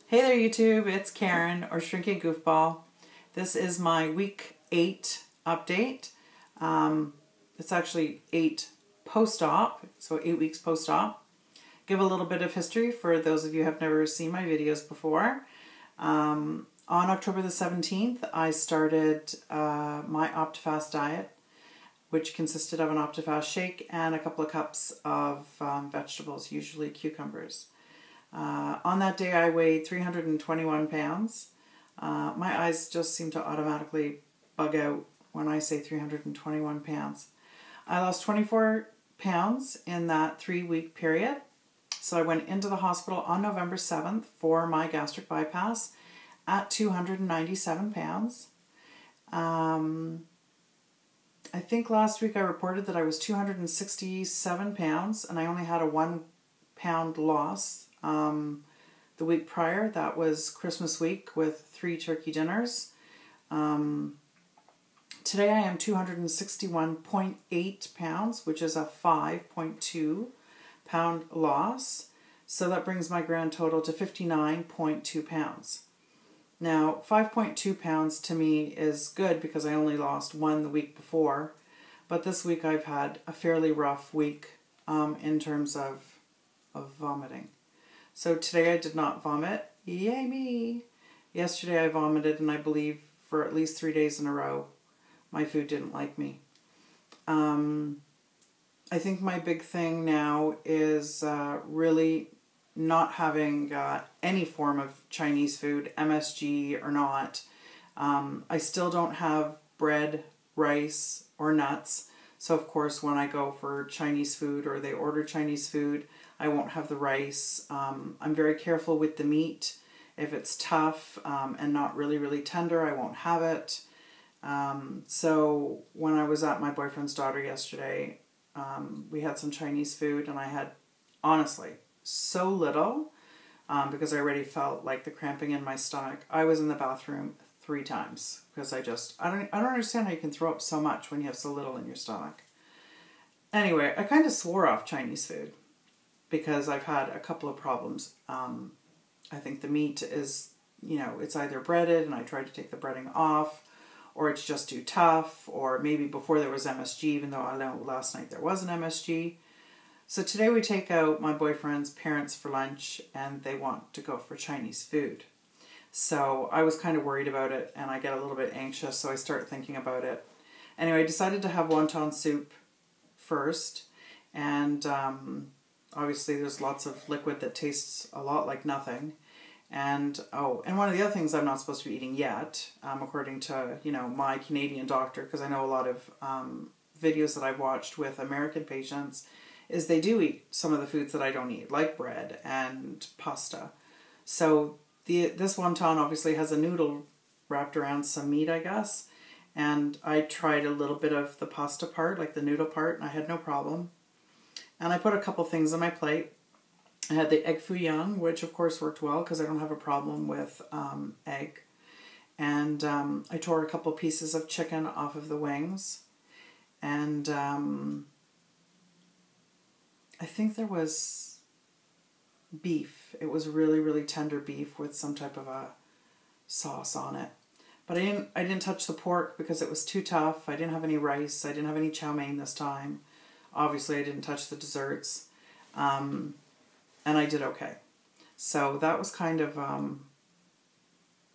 Hey there YouTube, it's Karen or Shrinking Goofball. This is my week 8 update. It's actually 8 post-op, so 8 weeks post-op. Give a little bit of history for those of you who have never seen my videos before. On October the 17th, I started my OptiFast diet, which consisted of an OptiFast shake and a couple of cups of vegetables, usually cucumbers. On that day, I weighed 321 pounds. My eyes just seem to automatically bug out when I say 321 pounds. I lost 24 pounds in that 3-week period. So I went into the hospital on November 7th for my gastric bypass at 297 pounds. I think last week I reported that I was 267 pounds and I only had a 1 pound loss. The week prior, that was Christmas week with 3 turkey dinners. Today I am 261.8 pounds, which is a 5.2 pound loss. So that brings my grand total to 59.2 pounds. Now, 5.2 pounds to me is good because I only lost 1 the week before. But this week I've had a fairly rough week in terms of vomiting. So today I did not vomit. Yay me! Yesterday I vomited, and I believe for at least 3 days in a row my food didn't like me. I think my big thing now is really not having any form of Chinese food, MSG or not. I still don't have bread, rice, or nuts. So of course when I go for Chinese food or they order Chinese food, I won't have the rice. I'm very careful with the meat. If it's tough and not really tender, I won't have it. So when I was at my boyfriend's daughter yesterday, we had some Chinese food and I had, honestly, so little because I already felt like the cramping in my stomach. I was in the bathroom 3 times because I don't understand how you can throw up so much when you have so little in your stomach. Anyway, I kind of swore off Chinese food because I've had a couple of problems. I think the meat is, it's either breaded and I tried to take the breading off, or it's just too tough, or maybe before there was MSG, even though I know last night there was an MSG. So today we take out my boyfriend's parents for lunch and they want to go for Chinese food. So I was kind of worried about it and I get a little bit anxious, so I start thinking about it. Anyway, I decided to have wonton soup first, and obviously there's lots of liquid that tastes a lot like nothing. And and one of the other things I'm not supposed to be eating yet, according to, my Canadian doctor, because I know a lot of videos that I've watched with American patients, is they do eat some of the foods that I don't eat, like bread and pasta. So this wonton obviously has a noodle wrapped around some meat, I guess. And I tried a little bit of the pasta part, like the noodle part, and I had no problem. And I put a couple things on my plate. I had the egg foo young, which of course worked well because I don't have a problem with egg. And I tore a couple pieces of chicken off of the wings. And I think there was beef. It was really tender beef with some type of a sauce on it. But I didn't touch the pork because it was too tough. I didn't have any rice. I didn't have any chow mein this time. Obviously, I didn't touch the desserts. And I did okay. So that was kind of it was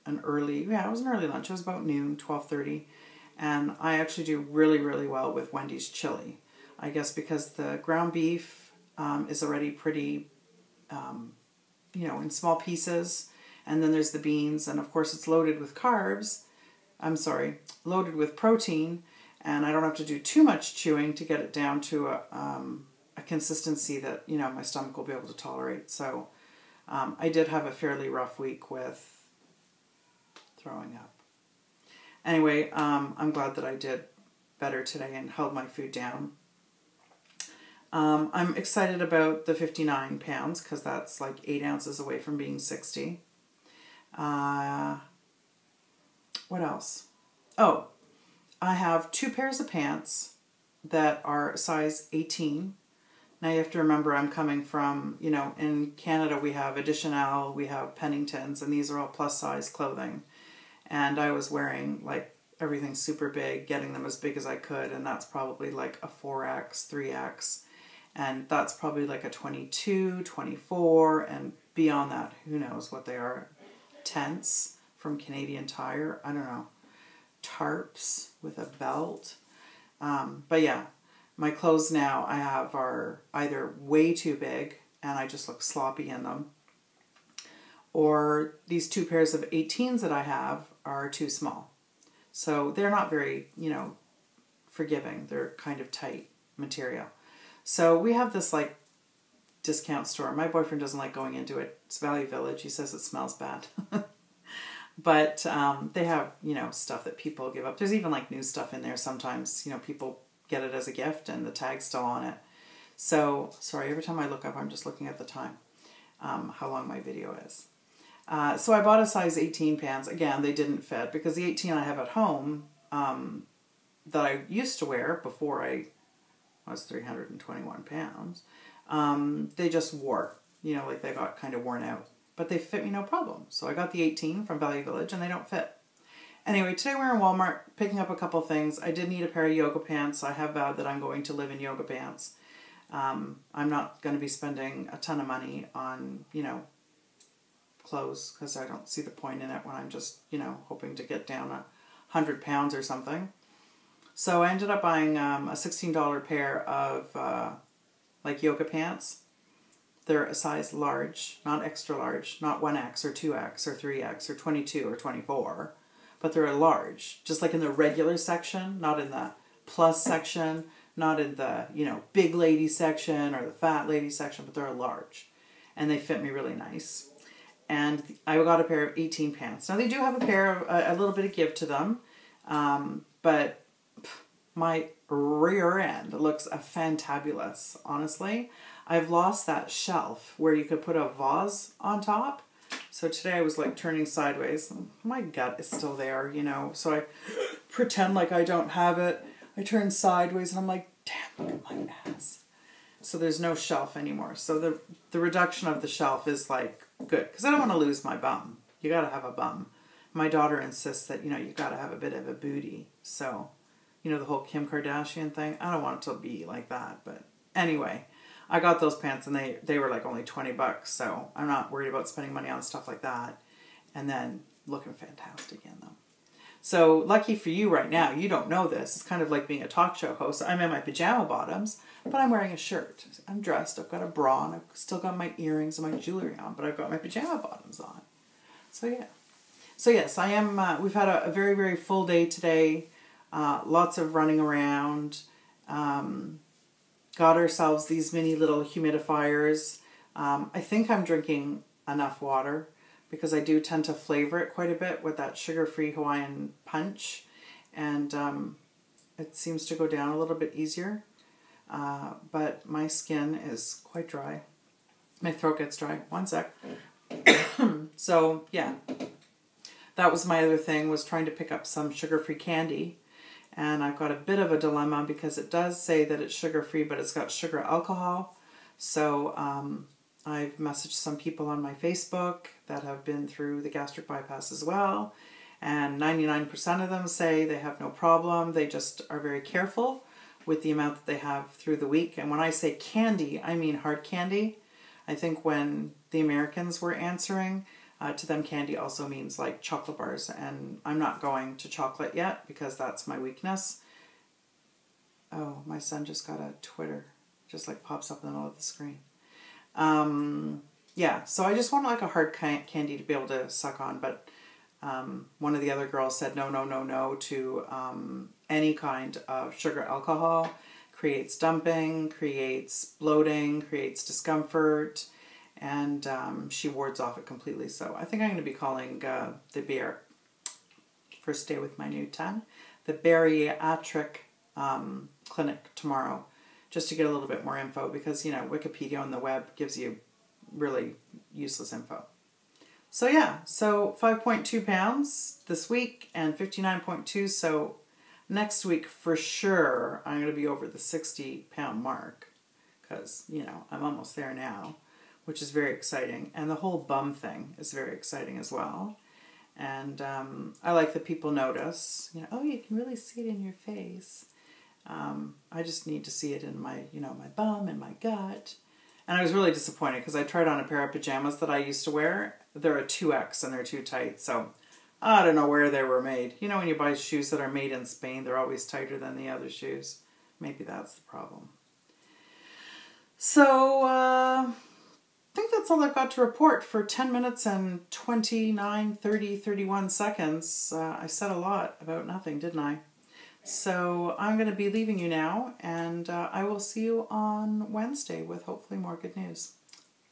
an early lunch. It was about noon, 12:30. And I actually do really well with Wendy's chili. I guess because the ground beef is already pretty, in small pieces. And then there's the beans. And of course, it's loaded with carbs. Loaded with protein. And I don't have to do too much chewing to get it down to a consistency that, my stomach will be able to tolerate. So I did have a fairly rough week with throwing up. Anyway, I'm glad that I did better today and held my food down. I'm excited about the 59 pounds because that's like 8 ounces away from being 60. What else? Oh, I have 2 pairs of pants that are size 18 Now you have to remember I'm coming from, you know, in Canada we have Additional, we have Penningtons, and these are all plus size clothing. And I was wearing like everything super big, getting them as big as I could, and that's probably like a 4X, 3X, and that's probably like a 22, 24, and beyond that, who knows what they are. Tents from Canadian Tire, I don't know, tarps with a belt. But yeah, my clothes now I have are either way too big and I just look sloppy in them, or these 2 pairs of 18s that I have are too small. So they're not very, you know, forgiving. They're kind of tight material. So we have this like discount store. My boyfriend doesn't like going into it. It's Value Village. He says it smells bad. But they have, you know, stuff that people give up. There's even like new stuff in there sometimes. You know, people get it as a gift and the tag's still on it. So, sorry, every time I look up, I'm just looking at the time, how long my video is. So I bought a size 18 pants. Again, they didn't fit because the 18 I have at home that I used to wear before I was 321 pounds, they just wore, you know, like they got kind of worn out. But they fit me no problem. So I got the 18 from Value Village and they don't fit. Anyway, today we're in Walmart picking up a couple things. I did need a pair of yoga pants. I have vowed that I'm going to live in yoga pants. I'm not going to be spending a ton of money on, you know, clothes because I don't see the point in it when I'm just, you know, hoping to get down 100 pounds or something. So I ended up buying a $16 pair of like yoga pants. They're a size large, not extra large, not 1X or 2X or 3X or 22 or 24, but they're a large, just like in the regular section, not in the plus section, not in the, you know, big lady section or the fat lady section, but they're a large. And they fit me really nice. And I got a pair of 18 pants. Now they do have a pair of, a little bit of give to them, but my rear end looks fantabulous, honestly. I've lost that shelf where you could put a vase on top. So today I was like turning sideways. My gut is still there, you know. So I pretend like I don't have it. I turn sideways and I'm like, damn, look at my ass. So there's no shelf anymore. So the reduction of the shelf is like good. Because I don't want to lose my bum. You got to have a bum. My daughter insists that, you know, you got to have a bit of a booty. So, you know, the whole Kim Kardashian thing. I don't want it to be like that. But anyway, I got those pants and they were like only $20, so I'm not worried about spending money on stuff like that. And then looking fantastic in them. So lucky for you right now, you don't know this. It's kind of like being a talk show host. I'm in my pajama bottoms, but I'm wearing a shirt. I'm dressed, I've got a bra, and I've still got my earrings and my jewelry on, but I've got my pajama bottoms on. So yeah. So yes, I am, we've had a very, very full day today. Lots of running around. Got ourselves these mini little humidifiers. I think I'm drinking enough water because I do tend to flavor it quite a bit with that sugar-free Hawaiian punch. And it seems to go down a little bit easier. But my skin is quite dry. My throat gets dry. One sec. So, yeah. That was my other thing, was trying to pick up some sugar-free candy. And I've got a bit of a dilemma because it does say that it's sugar-free, but it's got sugar alcohol. So I've messaged some people on my Facebook that have been through the gastric bypass as well. And 99% of them say they have no problem. They just are very careful with the amount that they have through the week. And when I say candy, I mean hard candy. I think when the Americans were answering, to them candy also means like chocolate bars, and I'm not going to chocolate yet because that's my weakness. Oh, my son just got a Twitter, just like pops up in the middle of the screen. Yeah, so I just want like a hard candy to be able to suck on, but one of the other girls said no to any kind of sugar alcohol. Creates dumping, creates bloating, creates discomfort, and she wards off it completely. So I think I'm going to be calling the first day with my new tongue, the bariatric clinic tomorrow, just to get a little bit more info, because, you know, Wikipedia on the web gives you really useless info. So yeah, so 5.2 pounds this week and 59.2, so next week for sure I'm going to be over the 60-pound mark. because, you know, I'm almost there now, which is very exciting. And the whole bum thing is very exciting as well. And I like that people notice, you know, oh, you can really see it in your face. I just need to see it in my, you know, my bum and my gut. And I was really disappointed because I tried on a pair of pajamas that I used to wear. They're a 2X and they're too tight. So I don't know where they were made. You know, when you buy shoes that are made in Spain, they're always tighter than the other shoes. Maybe that's the problem. So I think that's all I've got to report for 10 minutes and 29, 30, 31 seconds. I said a lot about nothing, didn't I? So I'm going to be leaving you now, and I will see you on Wednesday with hopefully more good news.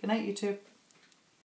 Good night, YouTube.